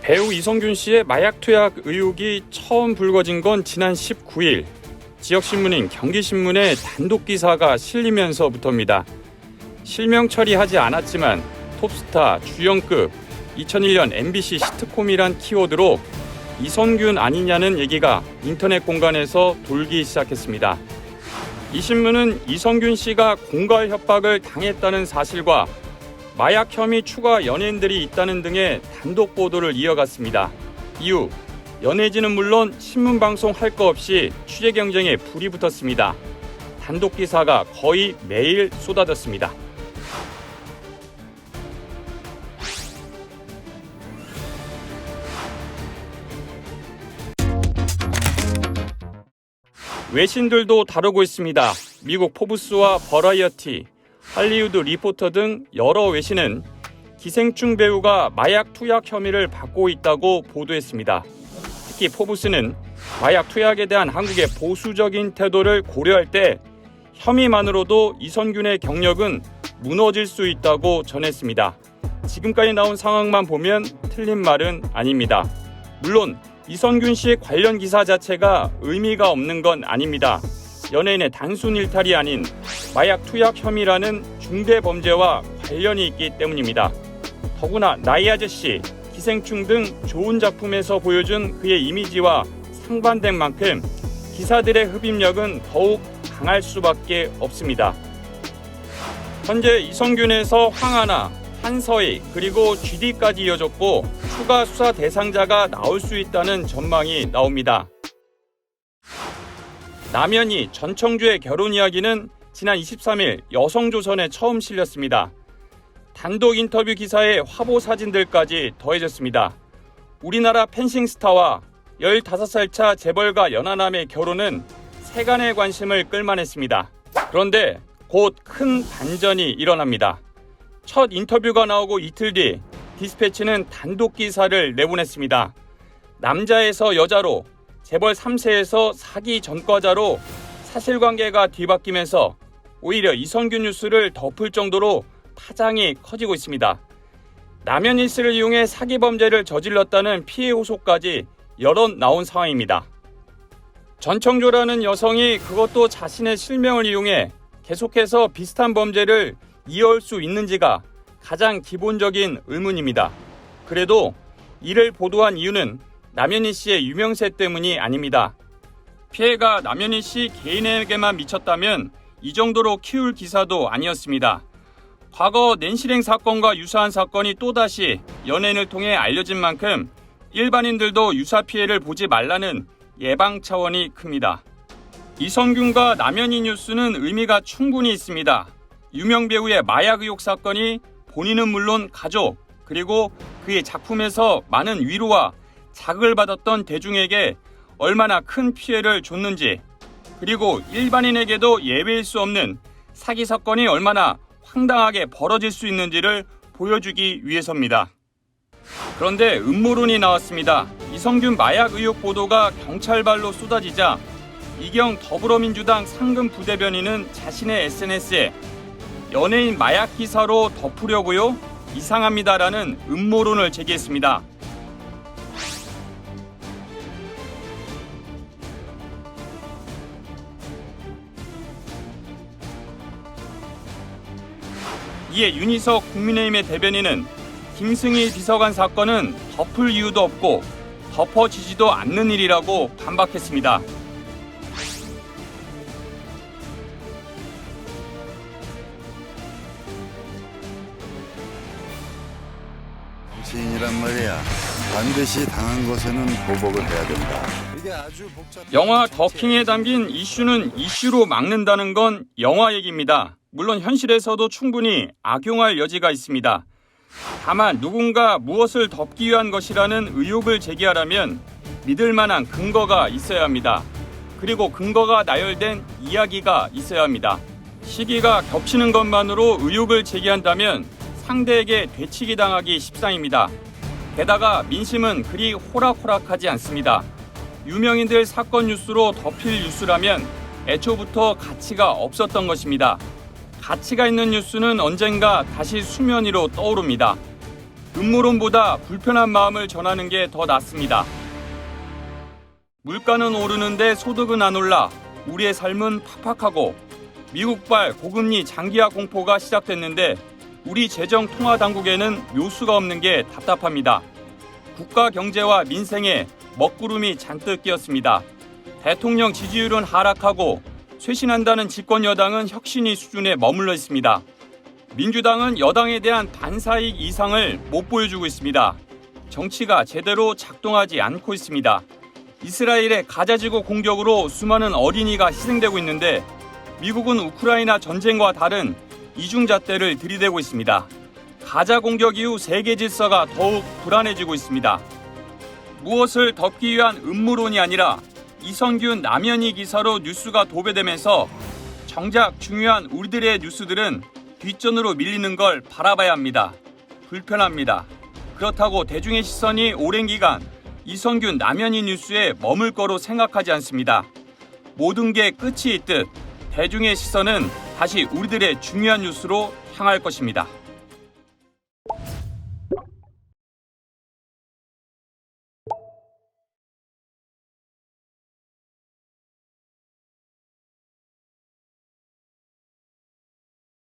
배우 이성균 씨의 마약 투약 의혹이 처음 불거진 건 지난 19일 지역신문인 경기신문에 단독 기사가 실리면서부터입니다. 실명 처리하지 않았지만 톱스타, 주연급, 2001년 MBC 시트콤이란 키워드로 이성균 아니냐는 얘기가 인터넷 공간에서 돌기 시작했습니다. 이 신문은 이성균 씨가 공갈 협박을 당했다는 사실과 마약 혐의 추가 연예인들이 있다는 등의 단독 보도를 이어갔습니다. 이후 연예진은 물론 신문방송 할 거 없이 취재 경쟁에 불이 붙었습니다. 단독 기사가 거의 매일 쏟아졌습니다. 외신들도 다루고 있습니다. 미국 포브스와 버라이어티, 할리우드 리포터 등 여러 외신은 기생충 배우가 마약 투약 혐의를 받고 있다고 보도했습니다. 특히 포브스는 마약 투약에 대한 한국의 보수적인 태도를 고려할 때 혐의만으로도 이성균의 경력은 무너질 수 있다고 전했습니다. 지금까지 나온 상황만 보면 틀린 말은 아닙니다. 물론 이성균 씨의 관련 기사 자체가 의미가 없는 건 아닙니다. 연예인의 단순 일탈이 아닌 마약 투약 혐의라는 중대 범죄와 관련이 있기 때문입니다. 더구나 나이 아저씨, 기생충 등 좋은 작품에서 보여준 그의 이미지와 상반된 만큼 기사들의 흡입력은 더욱 강할 수밖에 없습니다. 현재 이성균에서 황하나, 한서희 그리고 GD까지 이어졌고 추가 수사 대상자가 나올 수 있다는 전망이 나옵니다. 남현희, 전청주의 결혼 이야기는 지난 23일 여성조선에 처음 실렸습니다. 단독 인터뷰 기사에 화보 사진들까지 더해졌습니다. 우리나라 펜싱 스타와 15살 차 재벌가 연하남의 결혼은 세간의 관심을 끌만했습니다. 그런데 곧 큰 반전이 일어납니다. 첫 인터뷰가 나오고 이틀 뒤 디스패치는 단독 기사를 내보냈습니다. 남자에서 여자로, 재벌 3세에서 사기 전과자로 사실관계가 뒤바뀌면서 오히려 이성균 뉴스를 덮을 정도로 파장이 커지고 있습니다. 남현희 씨를 이용해 사기 범죄를 저질렀다는 피해 호소까지 여럿 나온 상황입니다. 전청조라는 여성이 그것도 자신의 실명을 이용해 계속해서 비슷한 범죄를 이어올 수 있는지가 가장 기본적인 의문입니다. 그래도 이를 보도한 이유는 남현희 씨의 유명세 때문이 아닙니다. 피해가 남현희 씨 개인에게만 미쳤다면 이 정도로 키울 기사도 아니었습니다. 과거 낸실행 사건과 유사한 사건이 또다시 연예인을 통해 알려진 만큼 일반인들도 유사 피해를 보지 말라는 예방 차원이 큽니다. 이성균과 남현희 뉴스는 의미가 충분히 있습니다. 유명 배우의 마약 의혹 사건이 본인은 물론 가족 그리고 그의 작품에서 많은 위로와 자극을 받았던 대중에게 얼마나 큰 피해를 줬는지, 그리고 일반인에게도 예외일 수 없는 사기 사건이 얼마나 황당하게 벌어질 수 있는지를 보여주기 위해서입니다. 그런데 음모론이 나왔습니다. 이성균 마약 의혹 보도가 경찰발로 쏟아지자 이경 더불어민주당 상근 부대변인은 자신의 SNS에 연예인 마약 기사로 덮으려고요? 이상합니다라는 음모론을 제기했습니다. 이에 윤희석 국민의힘의 대변인은 김승희 비서관 사건은 덮을 이유도 없고 덮어지지도 않는 일이라고 반박했습니다. 정치인이란 말이야. 반드시 당한 것에는 보복을 해야 된다. 이게 아주 복잡한 영화 더킹에 담긴 이슈는 이슈로 막는다는 건 영화 얘기입니다. 물론 현실에서도 충분히 악용할 여지가 있습니다. 다만 누군가 무엇을 덮기 위한 것이라는 의혹을 제기하려면 믿을 만한 근거가 있어야 합니다. 그리고 근거가 나열된 이야기가 있어야 합니다. 시기가 겹치는 것만으로 의혹을 제기한다면 상대에게 되치기 당하기 십상입니다. 게다가 민심은 그리 호락호락하지 않습니다. 유명인들 사건 뉴스로 덮일 뉴스라면 애초부터 가치가 없었던 것입니다. 가치가 있는 뉴스는 언젠가 다시 수면 위로 떠오릅니다. 음모론보다 불편한 마음을 전하는 게 더 낫습니다. 물가는 오르는데 소득은 안 올라 우리의 삶은 팍팍하고 미국발 고금리 장기화 공포가 시작됐는데 우리 재정통화당국에는 묘수가 없는 게 답답합니다. 국가 경제와 민생에 먹구름이 잔뜩 끼었습니다. 대통령 지지율은 하락하고 쇄신한다는 집권 여당은 혁신위 수준에 머물러 있습니다. 민주당은 여당에 대한 반사익 이상을 못 보여주고 있습니다. 정치가 제대로 작동하지 않고 있습니다. 이스라엘의 가자지구 공격으로 수많은 어린이가 희생되고 있는데 미국은 우크라이나 전쟁과 다른 이중잣대를 들이대고 있습니다. 가자 공격 이후 세계 질서가 더욱 불안해지고 있습니다. 무엇을 덮기 위한 음모론이 아니라 이성균 남현희 기사로 뉴스가 도배되면서 정작 중요한 우리들의 뉴스들은 뒷전으로 밀리는 걸 바라봐야 합니다. 불편합니다. 그렇다고 대중의 시선이 오랜 기간 이성균 남현희 뉴스에 머물 거로 생각하지 않습니다. 모든 게 끝이 있듯 대중의 시선은 다시 우리들의 중요한 뉴스로 향할 것입니다.